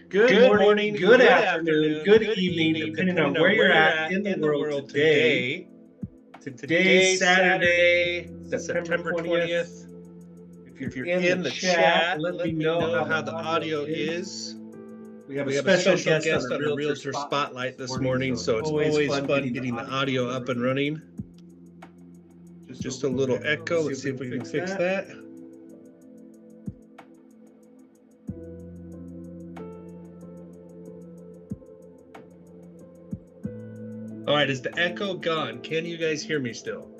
Good morning, good afternoon, good evening, depending on where you're at in the world today. Today's Saturday, September 20th. If you're in the chat, let me know how the audio is. We have a special guest on a Realtor Spotlight this morning, so it's always fun getting the audio up and running. Just a little echo. Let's see if we can fix that. All right, is the echo gone? Can you guys hear me still?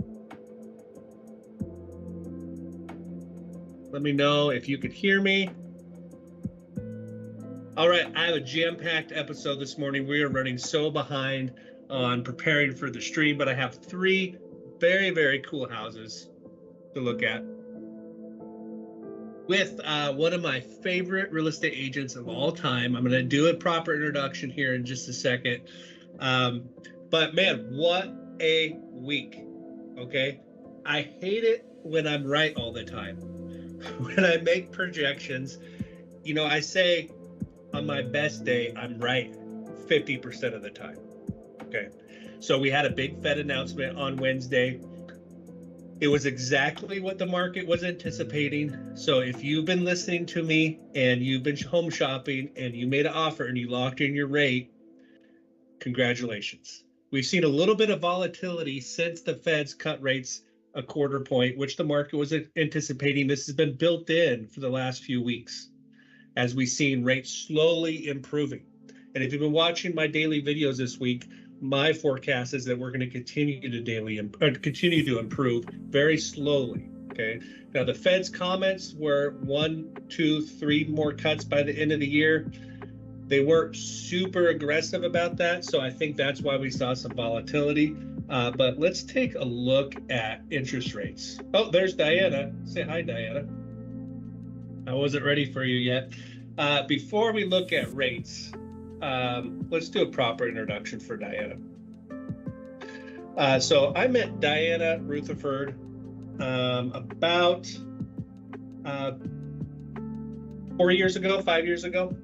Let me know if you could hear me. All right, I have a jam-packed episode this morning. We are running so behind on preparing for the stream, but I have three very, very cool houses to look at with one of my favorite real estate agents of all time. I'm going to do a proper introduction here in just a second. But man, what a week, okay? I hate it when I'm right all the time. When I make projections, you know, I say on my best day, I'm right 50% of the time, okay? So we had a big Fed announcement on Wednesday. It was exactly what the market was anticipating. So if you've been listening to me and you've been home shopping and you made an offer and you locked in your rate, congratulations. We've seen a little bit of volatility since the Fed's cut rates a quarter point, which the market was anticipating. This has been built in for the last few weeks as we've seen rates slowly improving. And if you've been watching my daily videos this week, my forecast is that we're going to continue to improve very slowly. Okay. Now the Fed's comments were 1, 2, 3 more cuts by the end of the year. They weren't super aggressive about that, so I think that's why we saw some volatility. But let's take a look at interest rates. Oh, there's Diana. Say hi, Diana. I wasn't ready for you yet. Before we look at rates, let's do a proper introduction for Diana. So I met Diana Rutherford about 5 years ago.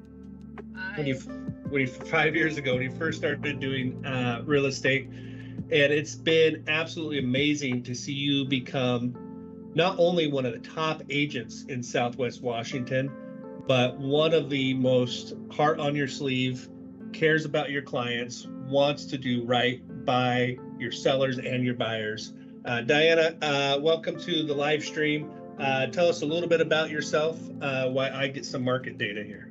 When you 5 years ago, when you first started doing real estate. And it's been absolutely amazing to see you become not only one of the top agents in Southwest Washington, but one of the most heart on your sleeve, cares about your clients, wants to do right by your sellers and your buyers. Diana, welcome to the live stream. Tell us a little bit about yourself while I get some market data here.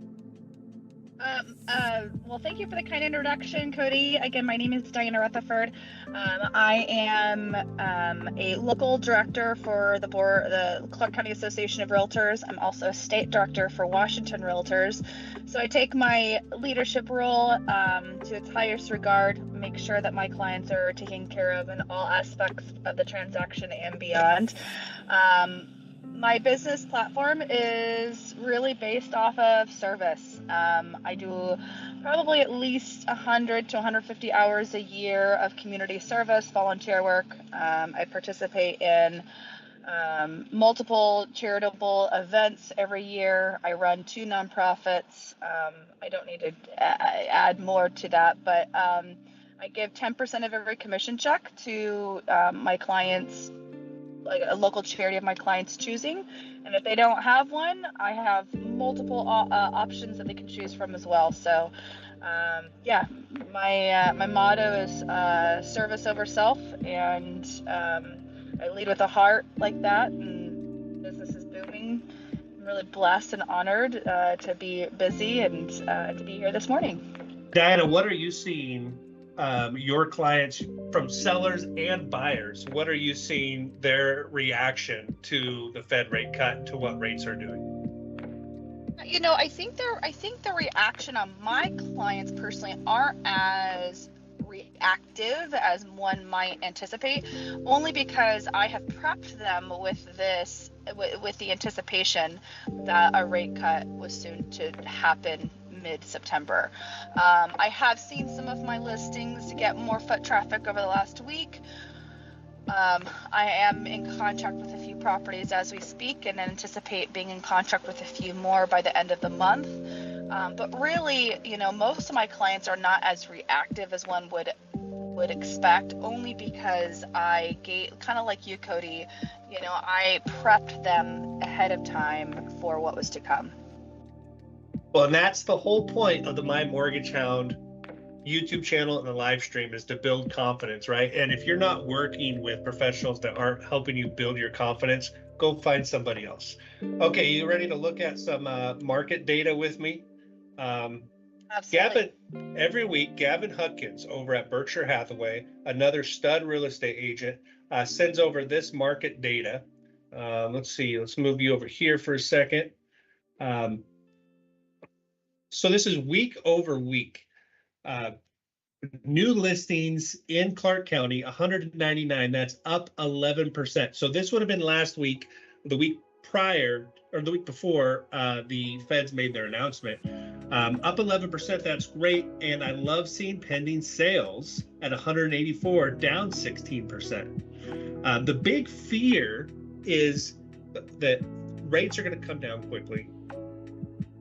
Well, thank you for the kind introduction, Cody. Again, my name is Diana Rutherford. I am a local director for the Clark County Association of Realtors. I'm also a state director for Washington Realtors. So I take my leadership role to its highest regard, make sure that my clients are taken care of in all aspects of the transaction and beyond. My business platform is really based off of service. I do probably at least 100 to 150 hours a year of community service, volunteer work. I participate in multiple charitable events every year. I run 2 nonprofits. I don't need to add more to that, but I give 10% of every commission check to my clients, like a local charity of my clients' choosing. And if they don't have one, I have multiple options that they can choose from as well. So yeah, my motto is service over self, and I lead with a heart like that, and business is booming. I'm really blessed and honored to be busy and to be here this morning. Diana, what are you seeing your clients, from sellers and buyers, what are you seeing their reaction to the Fed rate cut and to what rates are doing? You know, I think the reaction on my clients personally aren't as reactive as one might anticipate, only because I have prepped them with this, with the anticipation that a rate cut was soon to happen mid-September. I have seen some of my listings get more foot traffic over the last week. I am in contract with a few properties as we speak, and anticipate being in contract with a few more by the end of the month. But really, most of my clients are not as reactive as one would expect, only because I gave, kind of like you, Cody, I prepped them ahead of time for what was to come. Well, and that's the whole point of the My Mortgage Hound YouTube channel and the live stream, is to build confidence, right? And if you're not working with professionals that aren't helping you build your confidence, go find somebody else. Okay, you ready to look at some market data with me? Absolutely. Every week, Gavin Hutkins over at Berkshire Hathaway, another stud real estate agent, sends over this market data. Let's move you over here for a second. So this is week over week. New listings in Clark County, 199. That's up 11%. So this would have been last week, the week prior, or the week before the feds made their announcement. Up 11%, that's great. And I love seeing pending sales at 184, down 16%. The big fear is that rates are going to come down quickly.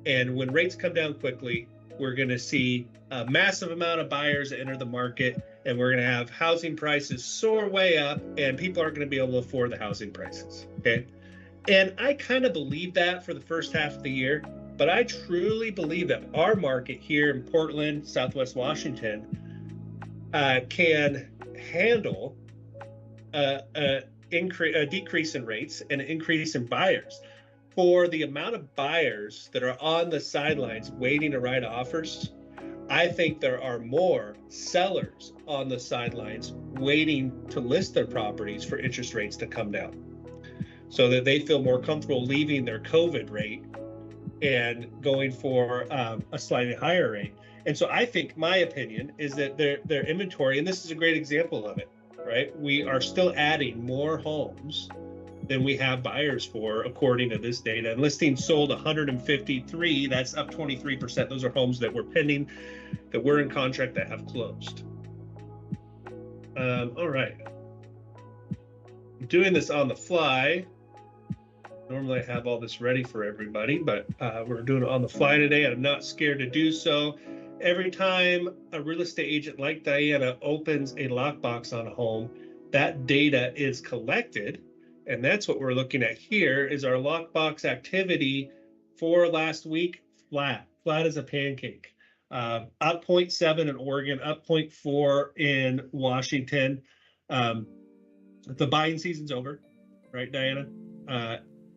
And when rates come down quickly, we're going to see a massive amount of buyers enter the market, and we're going to have housing prices soar way up, and people aren't going to be able to afford the housing prices. Okay. And I kind of believe that for the first half of the year, but I truly believe that our market here in Portland, Southwest Washington, can handle a decrease in rates and an increase in buyers. For the amount of buyers that are on the sidelines waiting to write offers, I think there are more sellers on the sidelines waiting to list their properties for interest rates to come down, so that they feel more comfortable leaving their COVID rate and going for a slightly higher rate. And so I think, my opinion is that their inventory, and this is a great example of it, right? We are still adding more homes than we have buyers for, according to this data. And listings sold 153, that's up 23%. Those are homes that were pending, that were in contract, that have closed. All right. I'm doing this on the fly. Normally I have all this ready for everybody, but we're doing it on the fly today, and I'm not scared to do so. Every time a real estate agent like Diana opens a lockbox on a home, that data is collected. And that's what we're looking at here, is our lockbox activity for last week, flat as a pancake. Up 0.7 in Oregon, up 0.4 in Washington. The buying season's over, right, Diana?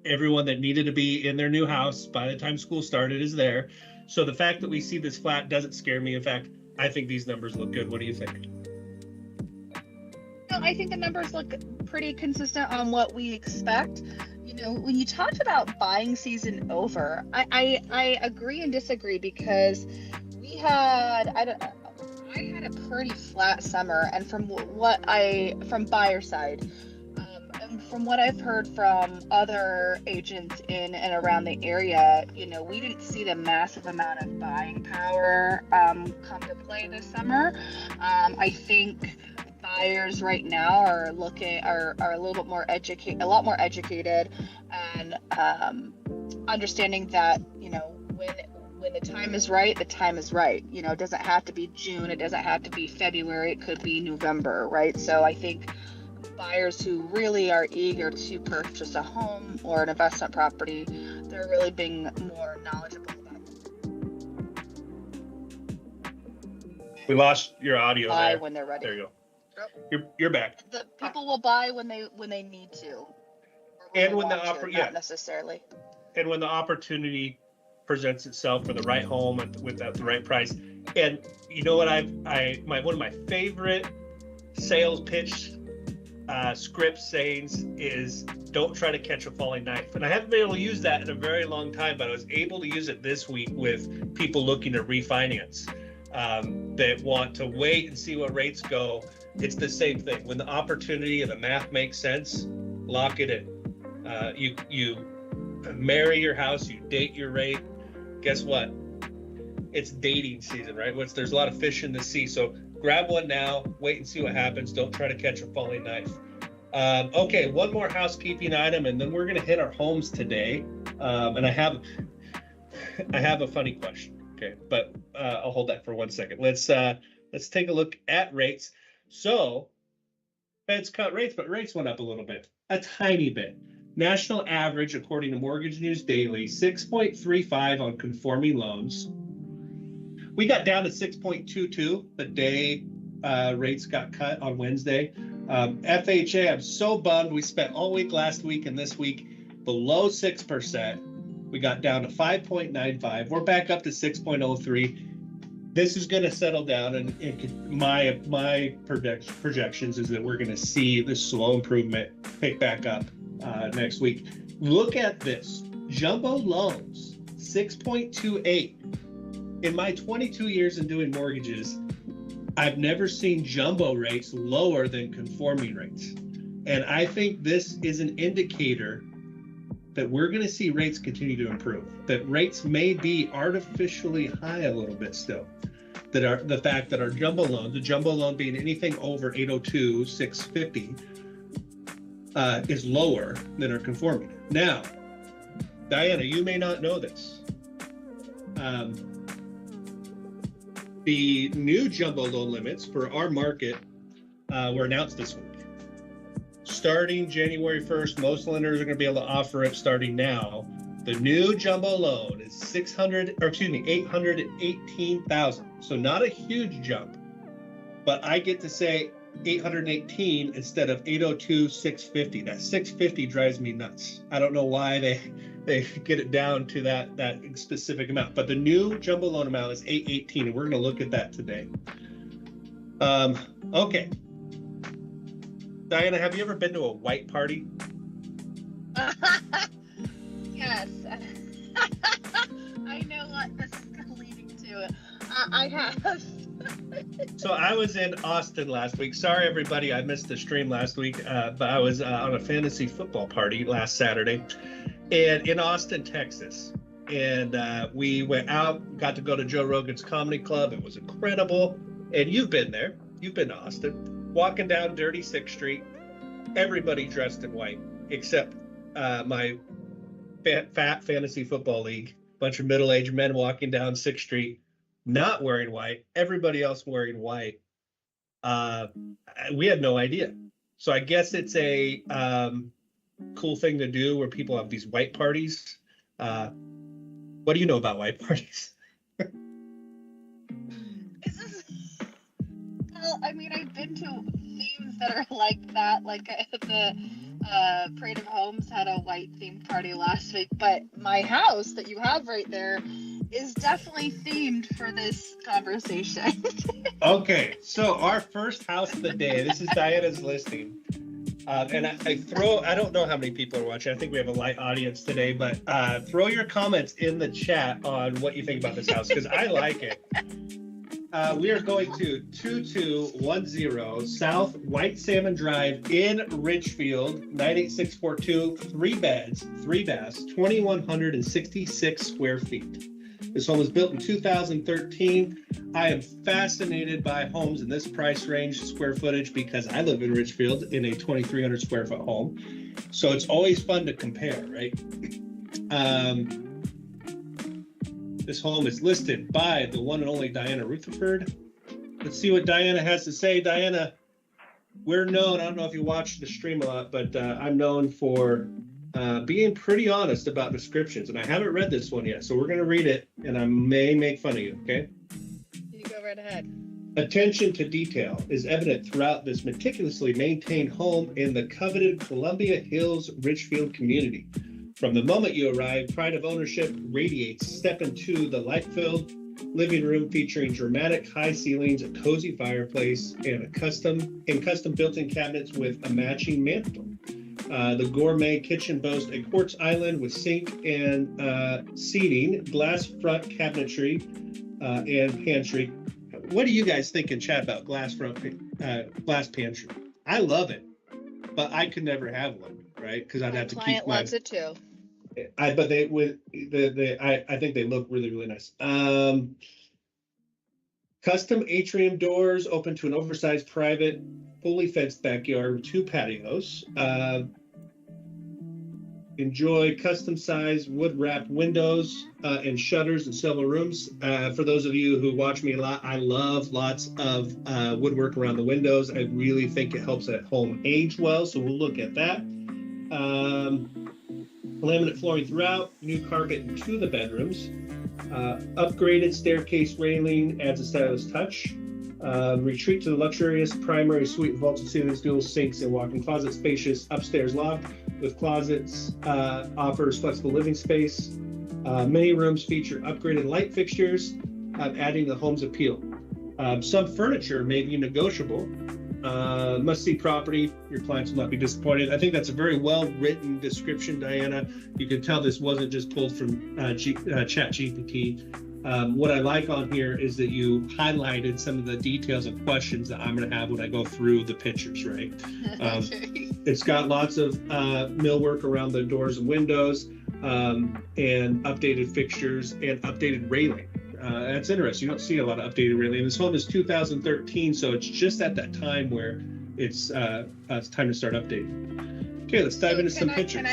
Everyone that needed to be in their new house by the time school started is there. So the fact that we see this flat doesn't scare me. In fact, I think these numbers look good. What do you think? I think the numbers look pretty consistent on what we expect. When you talked about buying season over, I agree and disagree, because I had a pretty flat summer, and from buyer side, and from what I've heard from other agents in and around the area, we didn't see the massive amount of buying power come to play this summer. I think buyers right now are a little bit more educated, a lot more educated, and understanding that when the time is right, the time is right. It doesn't have to be June, it doesn't have to be February, it could be November, right? So I think buyers who really are eager to purchase a home or an investment property, they're really being more knowledgeable about it. We lost your audio buy there. When they're ready. There you go. You're back. The people will buy when they need to, and when not necessarily. And when the opportunity presents itself for the right home with the right price. And you know what, one of my favorite sales pitch script sayings is, don't try to catch a falling knife. And I haven't been able to use that in a very long time, but I was able to use it this week with people looking to refinance, that want to wait and see what rates go. It's the same thing. When the opportunity and the math makes sense, lock it in. You marry your house, you date your rate. Guess what? It's dating season, right? There's a lot of fish in the sea. So grab one now, wait and see what happens. Don't try to catch a falling knife. Okay, one more housekeeping item, and then we're going to hit our homes today. And I have a funny question. Okay, but I'll hold that for 1 second. Let's take a look at rates. So Fed's cut rates, but rates went up a little bit, a tiny bit. National average, according to Mortgage News Daily, 6.35 on conforming loans. We got down to 6.22 the day rates got cut on Wednesday. FHA, I'm so bummed. We spent all week last week and this week below 6%. We got down to 5.95. We're back up to 6.03. This is going to settle down, and my projections is that we're going to see this slow improvement pick back up next week. Look at this. Jumbo loans, 6.28. In my 22 years in doing mortgages, I've never seen jumbo rates lower than conforming rates. And I think this is an indicator that we're going to see rates continue to improve, that rates may be artificially high a little bit still. That are the fact that our jumbo loans, the jumbo loan being anything over 802, 650, is lower than our conforming. Now, Diana, you may not know this. The new jumbo loan limits for our market were announced this week. Starting January 1st, most lenders are going to be able to offer it starting now. The new jumbo loan is 818,000. So not a huge jump, but I get to say 818 instead of 802, 650. That 650 drives me nuts. I don't know why they get it down to that specific amount, but the new jumbo loan amount is 818, and we're going to look at that today. Okay. Diana, have you ever been to a white party? Yes. I know what this is leading to. I have. So I was in Austin last week. Sorry, everybody, I missed the stream last week, but I was on a fantasy football party last Saturday, and in Austin, Texas. And we went out, got to go to Joe Rogan's Comedy Club. It was incredible. And you've been there. You've been to Austin. Walking down Dirty 6th Street, everybody dressed in white, except my fat fantasy football league. Bunch of middle-aged men walking down 6th Street, not wearing white. Everybody else wearing white. We had no idea. So I guess it's a cool thing to do where people have these white parties. What do you know about white parties? Well, I mean, I've been to themes that are like that. Like the Parade of Homes had a white themed party last week, but my house that you have right there is definitely themed for this conversation. Okay, so our first house of the day, this is Diana's listing. And I don't know how many people are watching. I think we have a light audience today, but throw your comments in the chat on what you think about this house, because I like it. We are going to 2210 South White Salmon Drive in Ridgefield, 98642, 3 beds, 3 baths, 2,166 square feet. This home was built in 2013. I am fascinated by homes in this price range, square footage, because I live in Ridgefield in a 2,300 square foot home. So it's always fun to compare, right? This home is listed by the one and only Diana Rutherford. Let's see what Diana has to say. Diana, we're known, I don't know if you watch the stream a lot, but I'm known for being pretty honest about descriptions. And I haven't read this one yet, so we're going to read it, and I may make fun of you, okay? You go right ahead. Attention to detail is evident throughout this meticulously maintained home in the coveted Columbia Hills Ridgefield community. From the moment you arrive, pride of ownership radiates. Step into the light-filled living room featuring dramatic high ceilings, a cozy fireplace, and custom built-in cabinets with a matching mantle. The gourmet kitchen boasts a quartz island with sink and seating, glass front cabinetry, and pantry. What do you guys think in chat about glass pantry? I love it, but I could never have one. Right, because I'd have to keep. Client loves it too. I think they look really, really nice. Custom atrium doors open to an oversized, private, fully fenced backyard with 2 patios. Enjoy custom-sized wood-wrapped windows and shutters in several rooms. For those of you who watch me a lot, I love lots of woodwork around the windows. I really think it helps that home age well, so we'll look at that. Laminate flooring throughout, new carpet in 2 of the bedrooms. Upgraded staircase railing adds a stylish touch. Retreat to the luxurious primary suite, vaulted ceilings, dual sinks, and walk-in closet. Spacious upstairs loft with closets, offers flexible living space. Many rooms feature upgraded light fixtures, adding to the home's appeal. Some furniture may be negotiable. Must-see property. Your clients will not be disappointed. I think that's a very well-written description, Diana. You can tell this wasn't just pulled from ChatGPT. What I like on here is that you highlighted some of the details and questions that I'm going to have when I go through the pictures, right? Okay. It's got lots of millwork around the doors and windows, and updated fixtures and updated railing. That's interesting. You don't see a lot of updated railing. This home is 2013, so it's just at that time where it's time to start updating. Okay, let's dive into some pictures.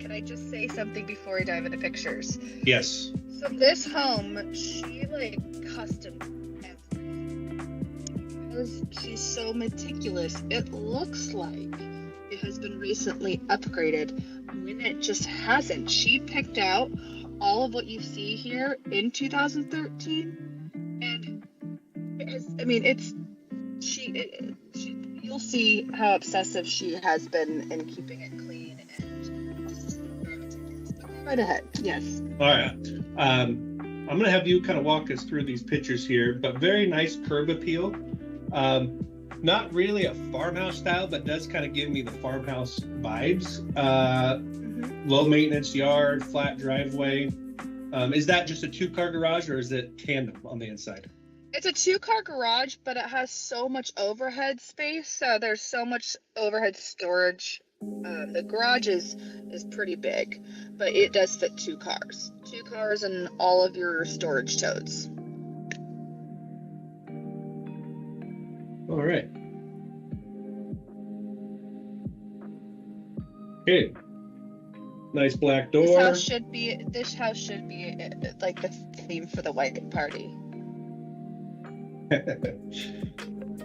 Can I just say something before we dive into pictures? Yes. So this home, she like custom everything. Because she's so meticulous, it looks like it has been recently upgraded when it just hasn't. She picked out all of what you see here in 2013, and you'll see how obsessive she has been in keeping it clean and right ahead. Yes. All right. I'm going to have you kind of walk us through these pictures here, but very nice curb appeal. Not really a farmhouse style, but does kind of give me the farmhouse vibes. Low maintenance yard, flat driveway. Is that just a 2-car garage, or is it tandem on the inside? It's a 2-car garage, but it has so much overhead space. So there's so much overhead storage. The garage is pretty big, but it does fit 2 cars. 2 cars and all of your storage totes. All right. Okay. Nice black door. This house should be like the theme for the white party.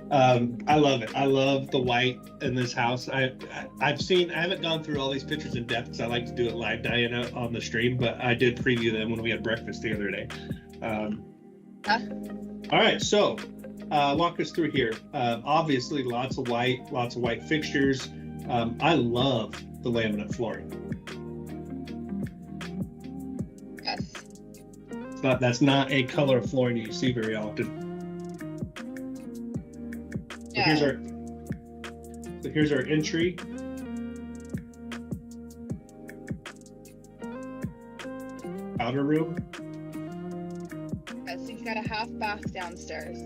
I love it. I love the white in this house. I haven't gone through all these pictures in depth because I like to do it live, Diana, on the stream, but I did preview them when we had breakfast the other day. All right, so walk us through here. Obviously, lots of white fixtures. I love the laminate flooring. Yes. That's not a color of flooring you see very often. So here's our entry. Outer room. Okay, so you've got a half bath downstairs.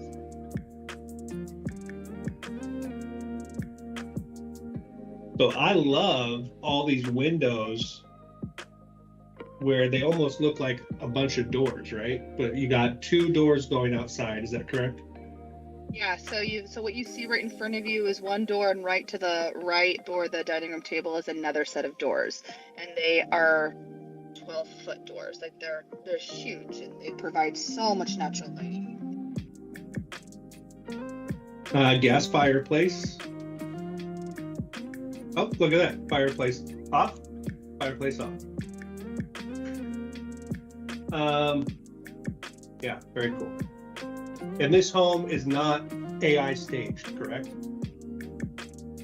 So I love all these windows where they almost look like a bunch of doors, right? But you got 2 doors going outside. Is that correct? Yeah, so what you see right in front of you is 1 door, and right to the right or the dining room table is another set of doors, and they are 12-foot doors. Like they're huge, and they provide so much natural lighting. Gas fireplace. Oh, look at that. Fireplace off. Fireplace off. Yeah, very cool. And this home is not AI staged, correct?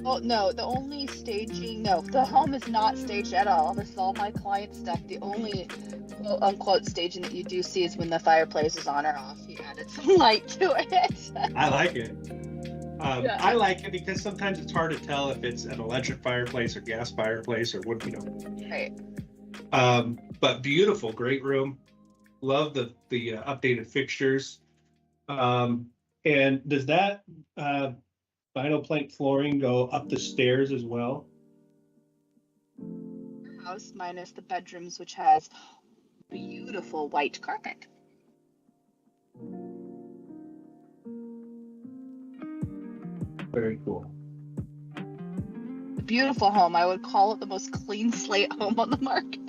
Oh, no, the home is not staged at all. This is all my client stuff. The only quote unquote staging that you do see is when the fireplace is on or off. He added some light to it. I like it. Yeah. I like it because sometimes it's hard to tell if it's an electric fireplace or gas fireplace or what, Right. But beautiful, great room. Love the updated fixtures. And does that vinyl plank flooring go up the stairs as well? House minus the bedrooms, which has beautiful white carpet. Very cool. beautiful home. I would call it the most clean slate home on the market.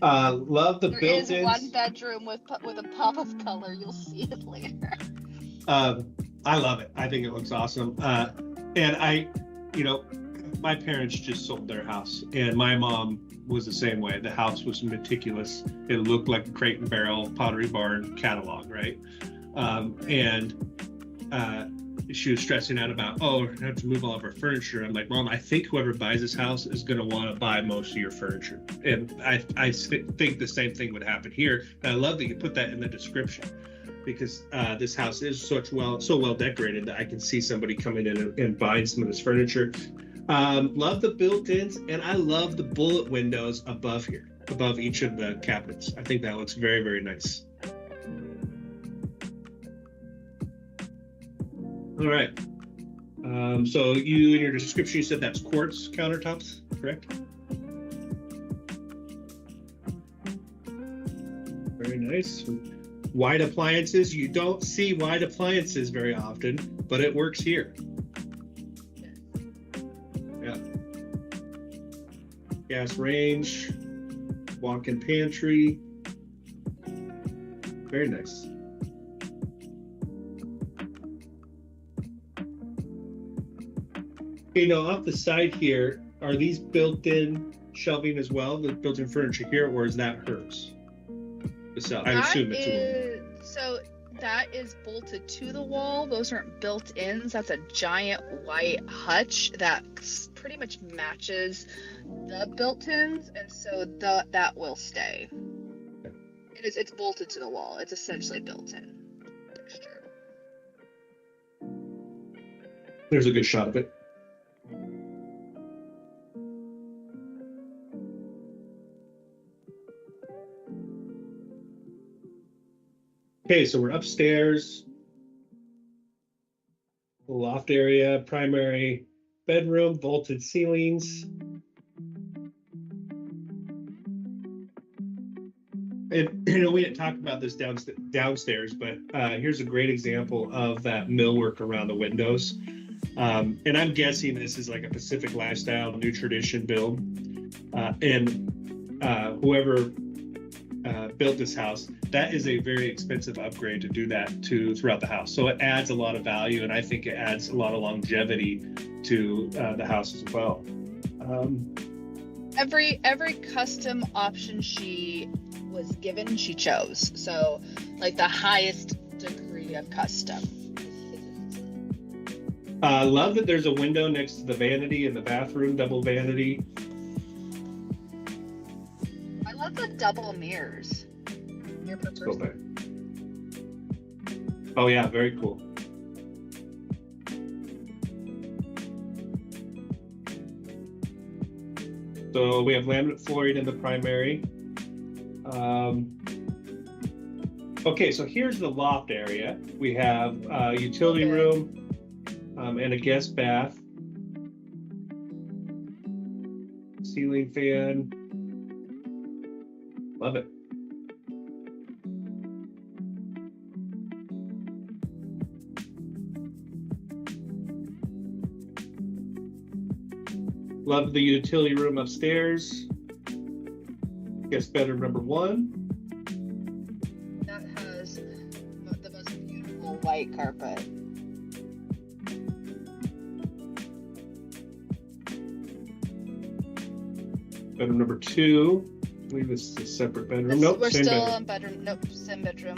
Love the built-ins. There is one bedroom with a pop of color. You'll see it later. I love it. I think it looks awesome. And my parents just sold their house, and my mom was the same way. The house was meticulous. It looked like a Crate and Barrel Pottery Barn catalog, right? She was stressing out about, I have to move all of our furniture. I'm like, Mom, I think whoever buys this house is going to want to buy most of your furniture. And I think the same thing would happen here. And I love that you put that in the description, because this house is so well decorated that I can see somebody coming in and buying some of this furniture. Love the built-ins, and I love the bullet windows above here, above each of the cabinets. I think that looks very, very nice. All right. So you, in your description, you said that's quartz countertops, correct? Very nice. Wide appliances. You don't see wide appliances very often, but it works here. Yeah. Gas range, walk-in pantry. Very nice. Off the side here, are these built-in shelving as well, the built-in furniture here, or is that hers? I assume it's a woman. So that is bolted to the wall. Those aren't built-ins. That's a giant white hutch that pretty much matches the built-ins, and so that will stay. Okay. It's bolted to the wall. It's essentially built-in texture. There's a good shot of it. Okay, so we're upstairs, the loft area, primary bedroom, vaulted ceilings. And we didn't talk about this downstairs, but here's a great example of that millwork around the windows. And I'm guessing this is like a Pacific Lifestyle, New Tradition build. Whoever built this house, that is a very expensive upgrade to do that throughout the house. So it adds a lot of value, and I think it adds a lot of longevity to the house as well. Every custom option she was given, she chose. So like the highest degree of custom. Love that there's a window next to the vanity in the bathroom, double vanity. I love the double mirrors. Okay. Oh yeah, very cool. So we have laminate flooring in the primary. Okay, so here's the loft area. We have a utility room and a guest bath. Ceiling fan. Love it. Love the utility room upstairs. Guest bedroom number 1. That has the most beautiful white carpet. Bedroom number 2. I believe this is a separate bedroom. Nope, we're same still bedroom. on bedroom. Nope, same bedroom.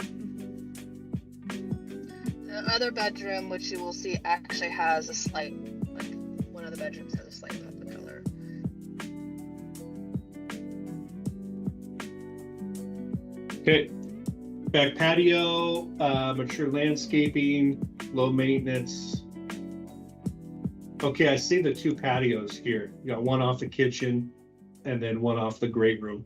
The other bedroom, which you will see, actually has a slight, like one of the bedrooms has a slight pop of color. Okay, back patio, mature landscaping, low maintenance. Okay, I see the 2 patios here. You got one off the kitchen and then one off the great room.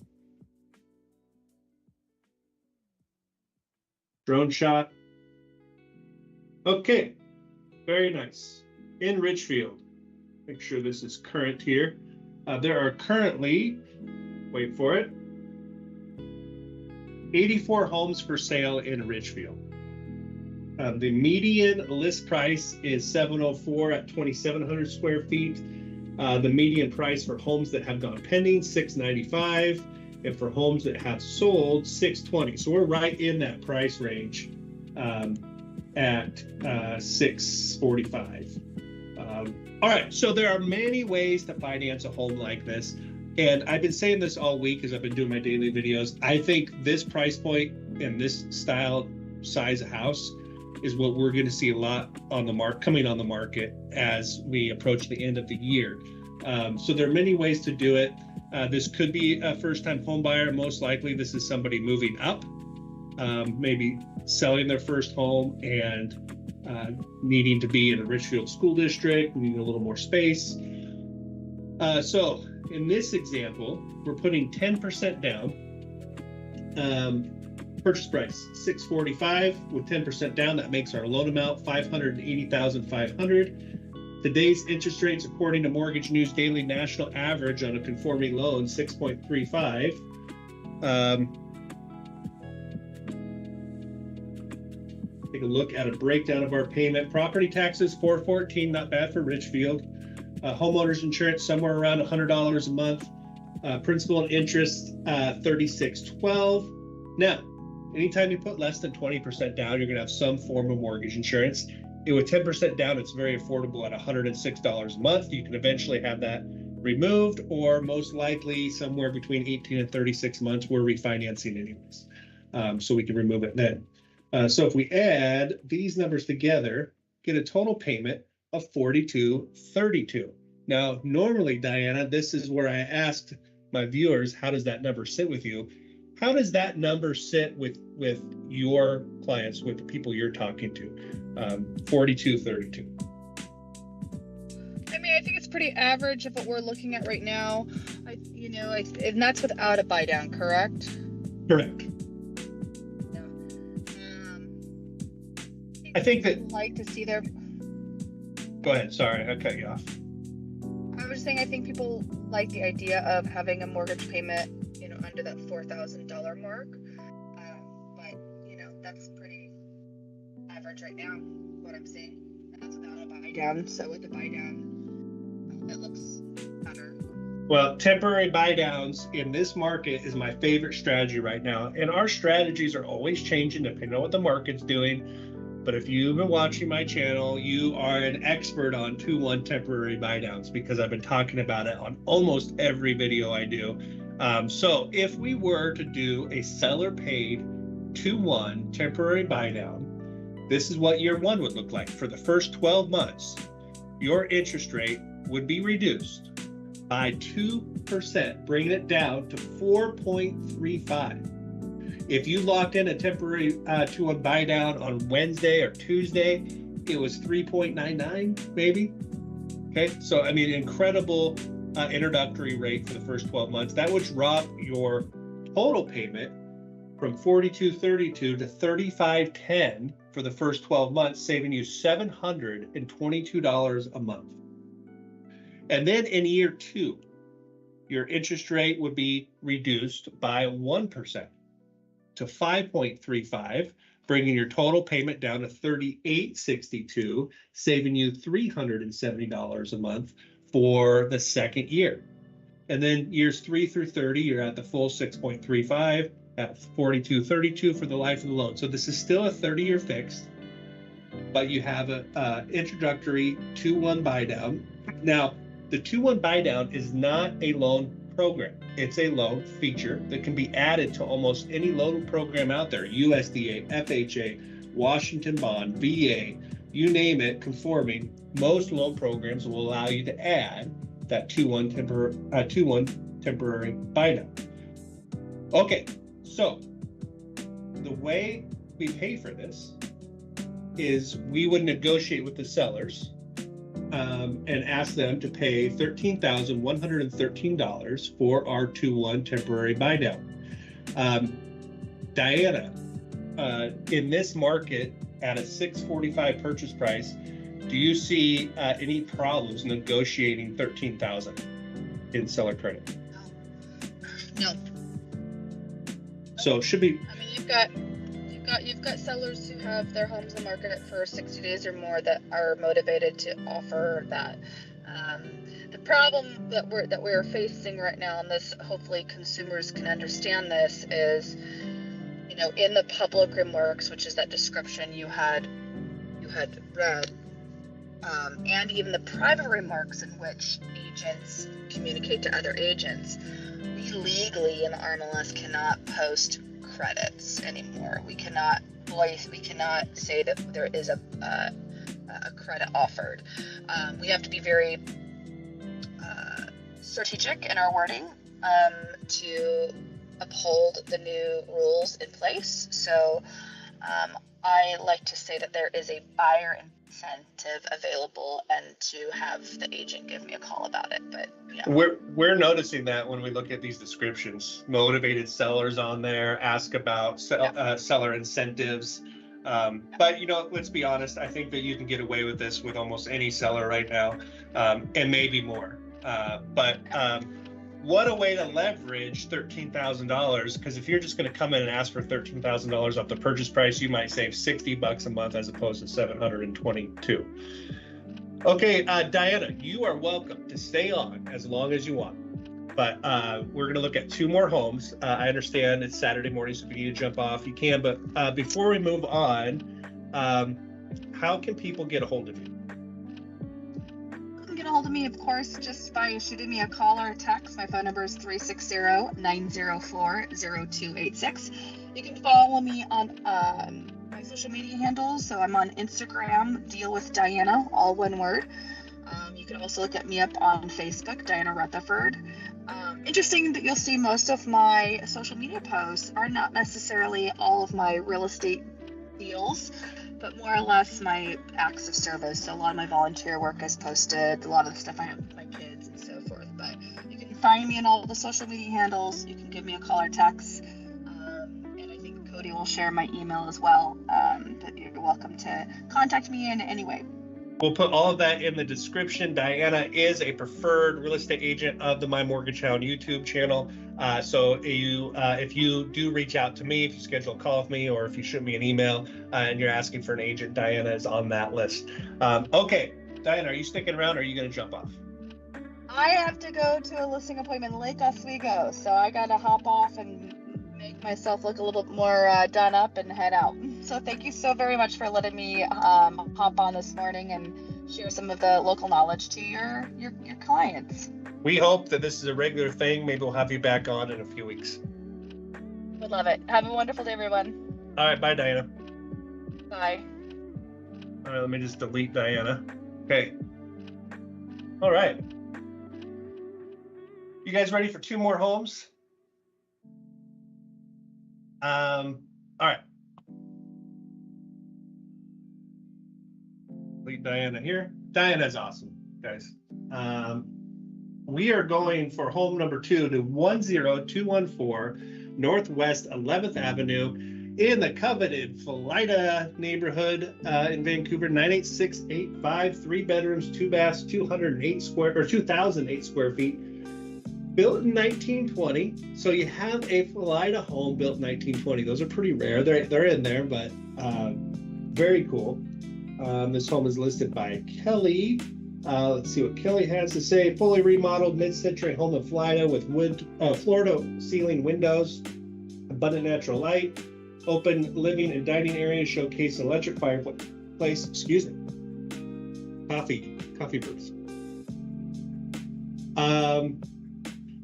Drone shot. Okay, very nice. In Richfield, make sure this is current here. There are currently, wait for it, 84 homes for sale in Richfield. The median list price is $704 at 2,700 square feet. The median price for homes that have gone pending, $695, and for homes that have sold, $620. So we're right in that price range at $645. All right, so there are many ways to finance a home like this. And I've been saying this all week as I've been doing my daily videos. I think this price point and this style, size of house is what we're going to see a lot on the market, coming on the market as we approach the end of the year. So there are many ways to do it. This could be a first-time home buyer. Most likely this is somebody moving up, maybe selling their first home and needing to be in a Richfield school district, needing a little more space. So in this example, we're putting 10% down. Purchase price $645 with 10% down. That makes our loan amount $580,500. Today's interest rates, according to Mortgage News Daily, national average on a conforming loan 6.35. Take a look at a breakdown of our payment. Property taxes $414, not bad for Richfield. Homeowners insurance somewhere around $100 a month. Principal and interest $3612. Now, anytime you put less than 20% down, you're going to have some form of mortgage insurance. With 10% down, it's very affordable at $106 a month. You can eventually have that removed, or most likely somewhere between 18 and 36 months. We're refinancing anyways, so we can remove it then. So if we add these numbers together, get a total payment of $4232. Now, normally, Diana, this is where I asked my viewers, how does that number sit with you? How does that number sit with your clients, with the people you're talking to? 4232. I mean, I think it's pretty average of what we're looking at right now. And that's without a buy down, correct? Correct. I think that like to see their. Go ahead. Sorry, I cut you off. I was saying I think people like the idea of having a mortgage payment, under that $4,000 mark. But that's pretty average right now, what I'm seeing. And that's without a buy down. So with the buy down, it looks better. Well, temporary buy downs in this market is my favorite strategy right now. And our strategies are always changing depending on what the market's doing. But if you've been watching my channel, you are an expert on 2-1 temporary buy downs because I've been talking about it on almost every video I do. So if we were to do a seller paid 2-1 temporary buy down, this is what year one would look like. For the first 12 months, your interest rate would be reduced by 2%, bringing it down to 4.35. If you locked in a temporary 2-1 buy down on Wednesday or Tuesday, it was 3.99 maybe. Okay, so I mean, incredible introductory rate for the first 12 months. That would drop your total payment from $4232 to $3510 for the first 12 months, saving you $722 a month. And then in year two, your interest rate would be reduced by 1%. to 5.35, bringing your total payment down to $3862, saving you $370 a month for the second year. And then years 3 through 30, you're at the full 6.35 at $4232 for the life of the loan. So this is still a 30-year fixed, but you have a introductory 2-1 buy down. Now, the 2-1 buy down is not a loan program. It's a loan feature that can be added to almost any loan program out there. USDA, FHA, Washington Bond, VA, you name it, conforming. Most loan programs will allow you to add that 2-1 temporary buy down. Okay, so the way we pay for this is we would negotiate with the sellers and ask them to pay $13,113 for our 2-1 temporary buy down. Diana, in this market at a $645 purchase price, do you see any problems negotiating $13,000 in seller credit? No. So it should be. I mean, you've got sellers who have their homes in the market for 60 days or more that are motivated to offer that The problem that we're facing right now, and this hopefully consumers can understand this, is, you know, in the public remarks, which is that description you had read, and even the private remarks in which agents communicate to other agents, we legally in the RMLS cannot post credits anymore. We cannot say that there is a credit offered. We have to be very strategic in our wording to uphold the new rules in place. So I like to say that there is a buyer incentive available, and to have the agent give me a call about it. But yeah, we're noticing that when we look at these descriptions, motivated sellers on there, ask about seller incentives. But you know, let's be honest, I think that you can get away with this with almost any seller right now, and maybe more. But what a way to leverage $13,000, because if you're just going to come in and ask for $13,000 off the purchase price, you might save $60 a month as opposed to $722. Okay, Diana, you are welcome to stay on as long as you want. But we're going to look at two more homes. I understand it's Saturday morning, so if you need to jump off, you can. But before we move on, how can people get a hold of you? You can get a hold of me, of course, just by shooting me a call or a text. My phone number is 360-904-0286. You can follow me on my social media handles. So I'm on Instagram, Deal with Diana, all one word. You can also look at me up on Facebook, Diana Rutherford. Interesting that you'll see most of my social media posts are not necessarily all of my real estate deals, but more or less my acts of service. So a lot of my volunteer work is posted, a lot of the stuff I have with my kids and so forth. But you can find me in all the social media handles. You can give me a call or text. And I think Cody will share my email as well. But you're welcome to contact me in any way. We'll put all of that in the description. Diana is a preferred real estate agent of the My Mortgage Hound YouTube channel. So if you do reach out to me, if you schedule a call with me, or if you shoot me an email and you're asking for an agent, Diana is on that list. Okay, Diana, are you sticking around, or are you going to jump off? I have to go to a listing appointment, Lake Oswego, so I got to hop off and make myself look a little bit more done up and head out. So thank you so very much for letting me hop on this morning and share some of the local knowledge to your clients. We hope that this is a regular thing. Maybe we'll have you back on in a few weeks. Would love it. Have a wonderful day, everyone. All right, bye, Diana. Bye. All right, let me just delete Diana. Okay. All right. You guys ready for two more homes? All right. Leave Diana here. Diana's awesome, guys. We are going for home number 2 to 10214 Northwest 11th Avenue in the coveted Philida neighborhood in Vancouver. 98685, 3 bedrooms, 2 baths, 2008 square feet. Built in 1920, so you have a Philida home built in 1920. Those are pretty rare. They're in there, but very cool. This home is listed by Kelly. Let's see what Kelly has to say. Fully remodeled mid-century home in Philida with wood floor-to-ceiling windows, abundant natural light, open living and dining areas, showcase an electric fireplace. Excuse me. Coffee booths.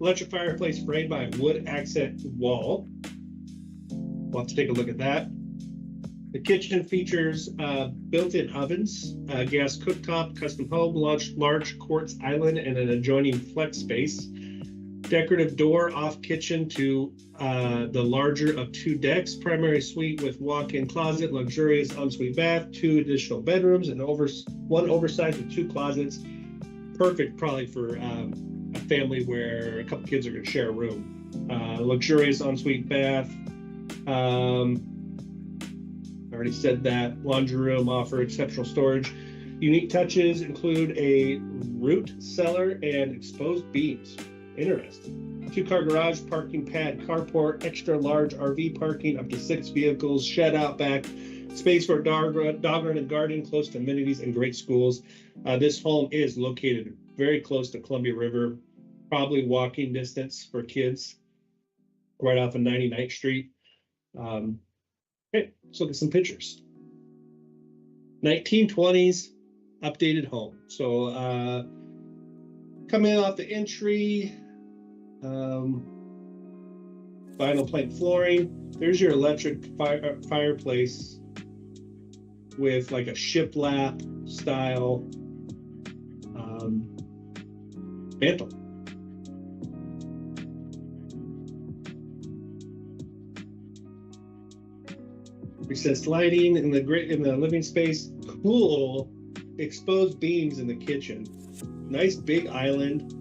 Electric fireplace framed by a wood accent wall. We'll have to take a look at that. The kitchen features built-in ovens, gas cooktop, custom hob, large quartz island, and an adjoining flex space. Decorative door off kitchen to the larger of 2 decks. Primary suite with walk-in closet, luxurious ensuite bath, 2 additional bedrooms, and one oversized with 2 closets. Perfect probably for a family where a couple kids are going to share a room. Luxurious ensuite bath. I already said that. Laundry room offer exceptional storage. Unique touches include a root cellar and exposed beams. Interesting. 2-car garage, parking pad, carport, extra large RV parking, up to 6 vehicles, shed out back, space for a dog run and garden, close to amenities and great schools. This home is located very close to Columbia River, probably walking distance for kids, right off of 99th Street. Okay, let's look at some pictures. 1920s updated home. So coming off the entry, vinyl plank flooring. There's your electric fireplace with like a shiplap style mantle. Recessed lighting in the living space. Cool exposed beams in the kitchen. Nice big island.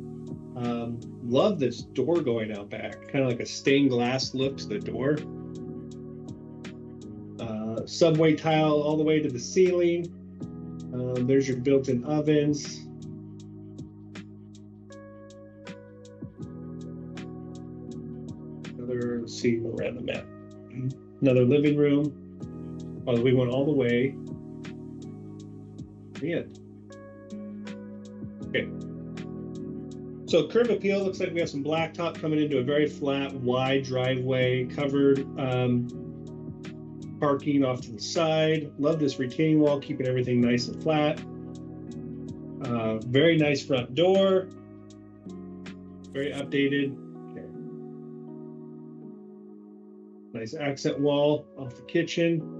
Love this door going out back. Kind of like a stained glass look to the door. Subway tile all the way to the ceiling. There's your built-in ovens. Let's see around the map. Another living room. Oh, we went all the way. Yeah. Okay. So curb appeal looks like we have some blacktop coming into a very flat, wide driveway, covered parking off to the side. Love this retaining wall, keeping everything nice and flat. Very nice front door. Very updated. Okay. Nice accent wall off the kitchen.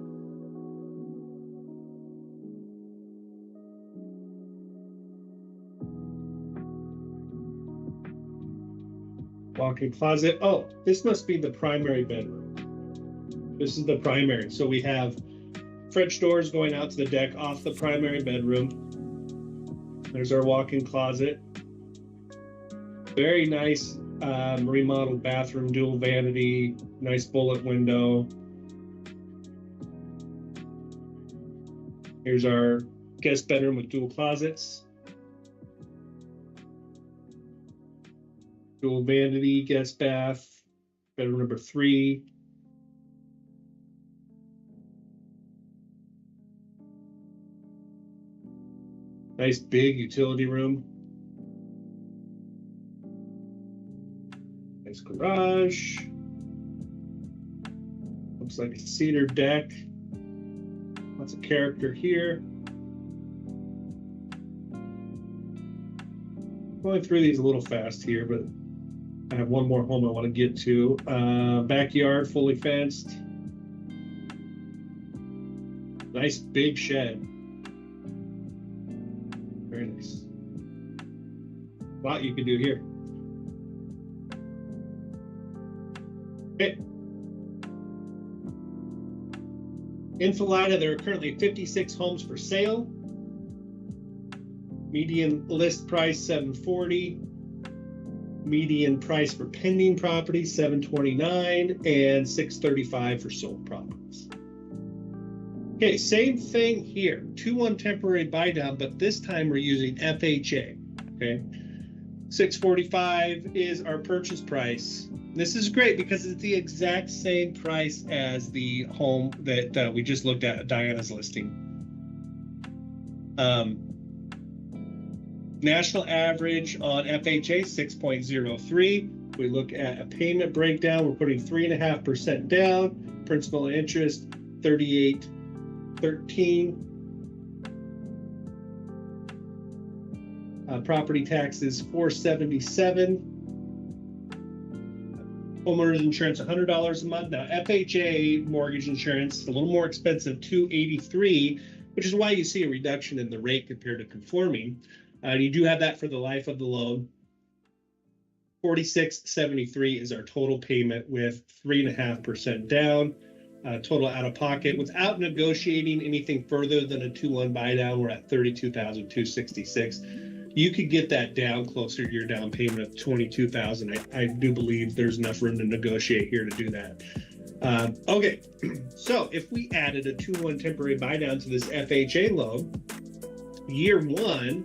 Walk-in closet. Oh, this must be the primary bedroom. This is the primary. So we have French doors going out to the deck off the primary bedroom. There's our walk-in closet. Very nice remodeled bathroom, dual vanity, nice bullet window. Here's our guest bedroom with dual closets. Dual vanity, guest bath, bedroom number 3. Nice big utility room. Nice garage. Looks like a cedar deck. Lots of character here. Going through these a little fast here, but I have one more home I want to get to. Backyard, fully fenced. Nice big shed. Very nice. A lot you can do here. Okay. In Philida, there are currently 56 homes for sale. Median list price $740. Median price for pending properties $729, and $635 for sold properties. Okay, same thing here. 2-1 temporary buy down, but this time we're using FHA. Okay, $645 is our purchase price. This is great because it's the exact same price as the home that we just looked at Diana's listing. National average on FHA 6.03. We look at a payment breakdown. We're putting 3.5% down. Principal and interest $38.13. Property taxes $477. Homeowners insurance $100 a month. Now FHA mortgage insurance a little more expensive, $283, which is why you see a reduction in the rate compared to conforming. You do have that for the life of the loan. $46.73 is our total payment with 3.5% down. Total out of pocket without negotiating anything further than a 2-1 buy down. We're at $32,266. You could get that down closer to your down payment of $22,000. I do believe there's enough room to negotiate here to do that. Okay, so if we added a 2-1 temporary buy down to this FHA loan, year 1,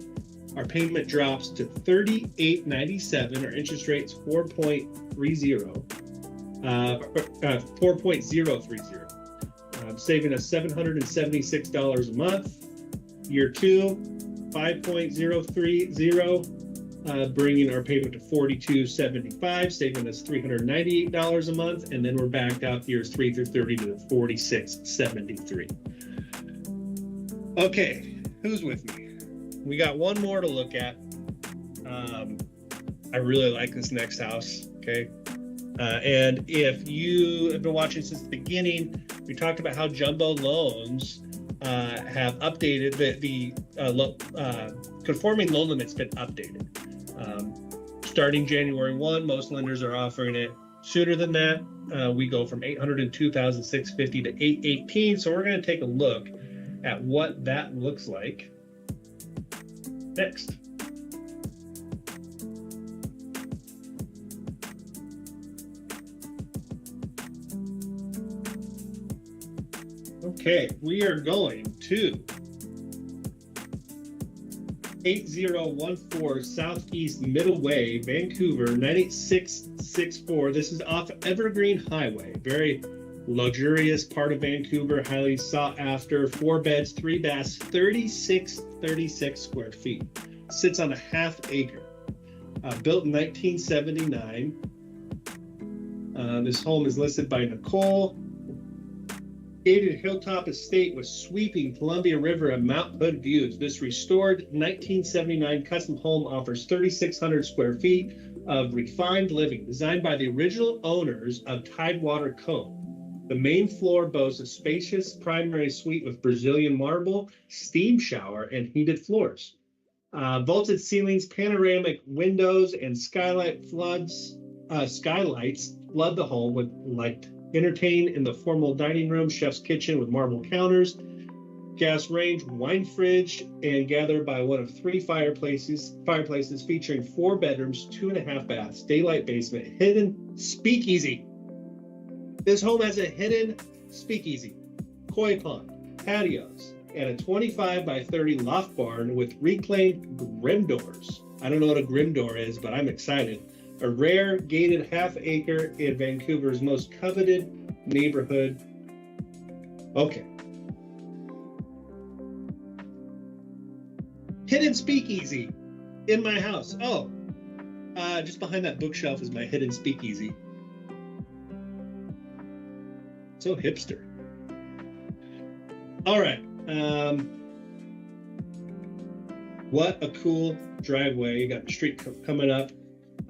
our payment drops to $38.97. Our interest rate's 4.030, saving us $776 a month. Year 2, 5.030, bringing our payment to $42.75, saving us $398 a month, and then we're backed out years 3 through 30 to $46.73. Okay, who's with me? We got one more to look at. I really like this next house. Okay. And if you have been watching since the beginning, we talked about how jumbo loans have updated the conforming loan limit's been updated. Starting January 1, most lenders are offering it sooner than that. We go from $802,650 to $818. So we're going to take a look at what that looks like next. Okay, we are going to 8014 Southeast Middle Way, Vancouver, 98664. This is off Evergreen Highway. Very luxurious part of Vancouver, highly sought after. 4 beds, 3 baths, 36 square feet. Sits on a half acre. Built in 1979. This home is listed by Nicole. Gated hilltop estate with sweeping Columbia River and Mount Hood views. This restored 1979 custom home offers 3,600 square feet of refined living, designed by the original owners of Tidewater Cove. The main floor boasts a spacious primary suite with Brazilian marble, steam shower, and heated floors. Vaulted ceilings, panoramic windows, and skylights flood the home with light. Entertain in the formal dining room, chef's kitchen with marble counters, gas range, wine fridge, and gathered by one of 3 fireplaces featuring 4 bedrooms, 2.5 baths, daylight basement, hidden speakeasy. This home has a hidden speakeasy, koi pond, patios, and a 25 by 30 loft barn with reclaimed grim doors. I don't know what a grim door is, but I'm excited. A rare gated half acre in Vancouver's most coveted neighborhood. Okay. Hidden speakeasy in my house. Oh, just behind that bookshelf is my hidden speakeasy. So hipster. All right. What a cool driveway. You got the street coming up.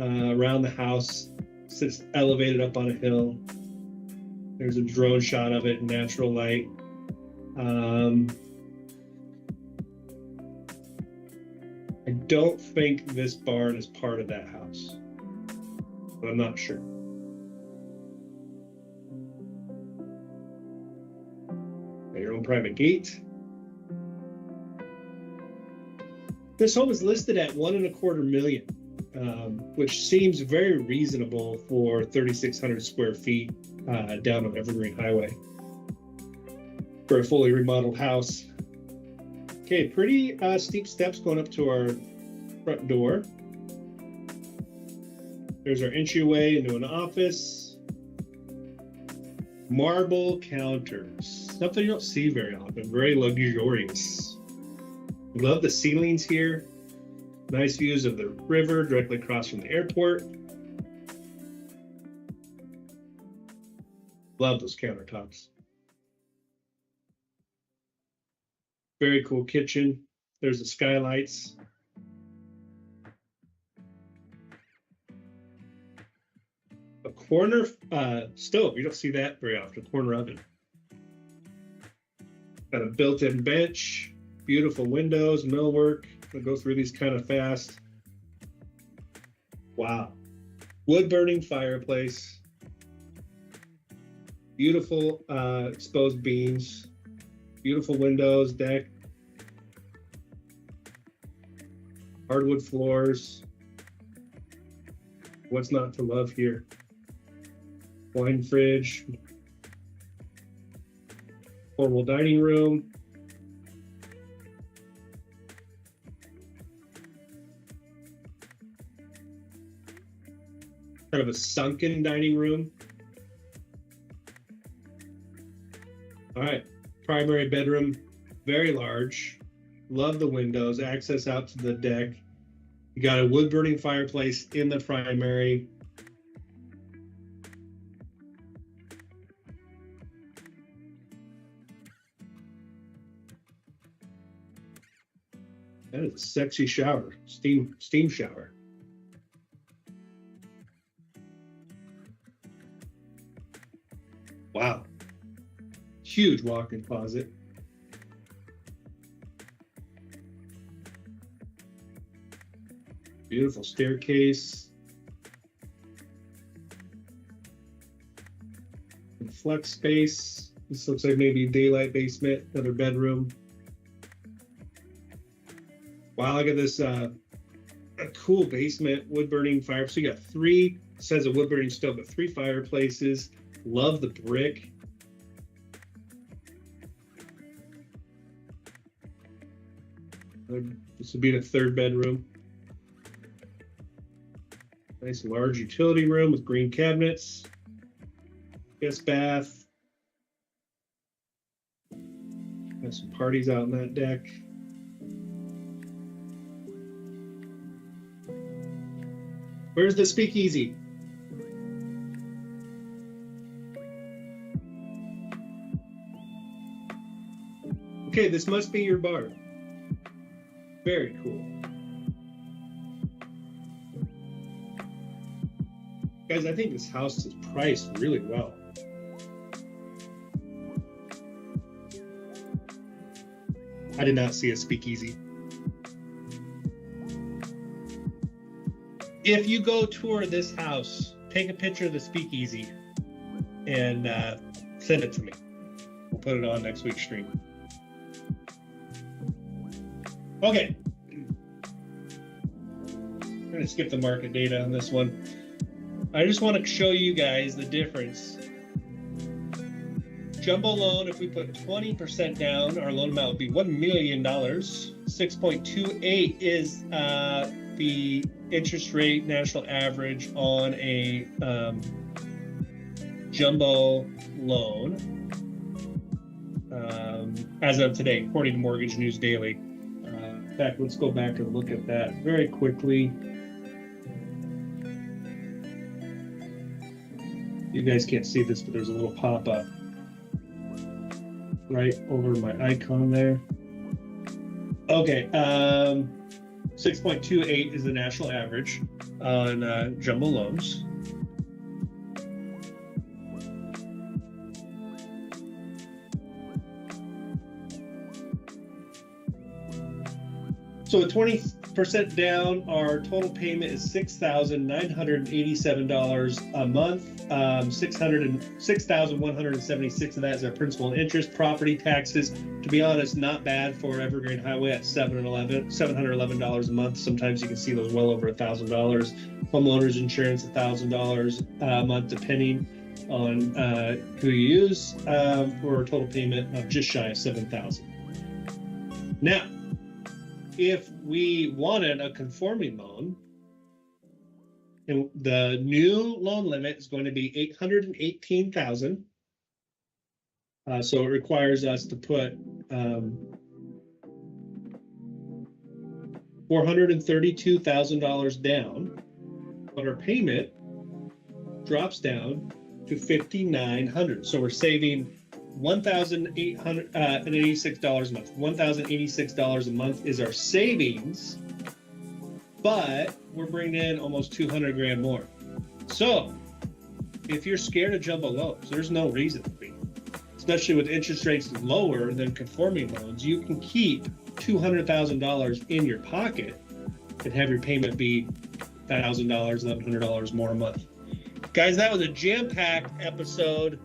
Around the house, sits elevated up on a hill. There's a drone shot of it in natural light. I don't think this barn is part of that house, but I'm not sure. Got your own private gate. This home is listed at $1.25 million. Which seems very reasonable for 3,600 square feet down on Evergreen Highway for a fully remodeled house. Okay, pretty steep steps going up to our front door. There's our entryway into an office. Marble counters, something you don't see very often. Very luxurious. Love the ceilings here. Nice views of the river directly across from the airport. Love those countertops. Very cool kitchen. There's the skylights. A corner stove. You don't see that very often. Corner oven. Got a built-in bench. Beautiful windows, millwork. I'll go through these kind of fast. Wow. Wood burning fireplace. Beautiful exposed beams. Beautiful windows, deck. Hardwood floors. What's not to love here? Wine fridge. Formal dining room. Kind of a sunken dining room. All right, primary bedroom, very large. Love the windows, access out to the deck. You got a wood burning fireplace in the primary. That is a sexy shower, steam shower. Wow. Huge walk-in closet. Beautiful staircase. And flex space. This looks like maybe daylight basement, another bedroom. Wow, look at this a cool basement, wood burning fire. So you got three, it says a wood burning stove, but 3 fireplaces. Love the brick. This would be the 3rd bedroom. Nice large utility room with green cabinets. Guest bath. Got some parties out on that deck. Where's the speakeasy? Okay, this must be your bar. Very cool. Guys, I think this house is priced really well. I did not see a speakeasy. If you go tour this house, take a picture of the speakeasy and send it to me. We'll put it on next week's stream. Okay. I'm going to skip the market data on this one. I just want to show you guys the difference. Jumbo loan, if we put 20% down, our loan amount would be $1 million. 6.28 is the interest rate national average on a jumbo loan as of today, according to Mortgage News Daily. In fact, let's go back and look at that very quickly. You guys can't see this, but there's a little pop-up right over my icon there. Okay, 6.28 is the national average on jumbo loans. So at 20% down, our total payment is $6,987 a month. $6,176 of that is our principal and interest. Property taxes, to be honest, not bad for Evergreen Highway at $711 a month. Sometimes you can see those well over $1,000. Homeowners insurance, $1,000 a month, depending on who you use, for a total payment of just shy of $7,000. Now, if we wanted a conforming loan, and the new loan limit is going to be $818,000. So it requires us to put $432,000 down, but our payment drops down to $5,900. So we're saving $1,886 a month. $1,086 a month is our savings, but we're bringing in almost 200 grand more. So if you're scared of jumbo loans, there's no reason to be, especially with interest rates lower than conforming loans. You can keep $200,000 in your pocket and have your payment be $1,000, $1,100 more a month. Guys, that was a jam-packed episode.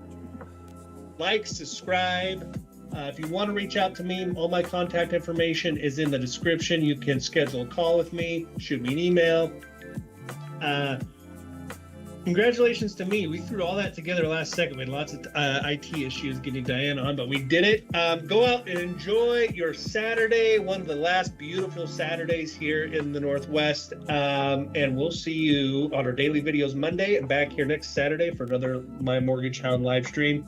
Like, subscribe. If you want to reach out to me, all my contact information is in the description. You can schedule a call with me, shoot me an email. Congratulations to me. We threw all that together last second. We had lots of IT issues getting Diane on, but we did it. Go out and enjoy your Saturday, one of the last beautiful Saturdays here in the Northwest. And we'll see you on our daily videos Monday and back here next Saturday for another My Mortgage Hound live stream.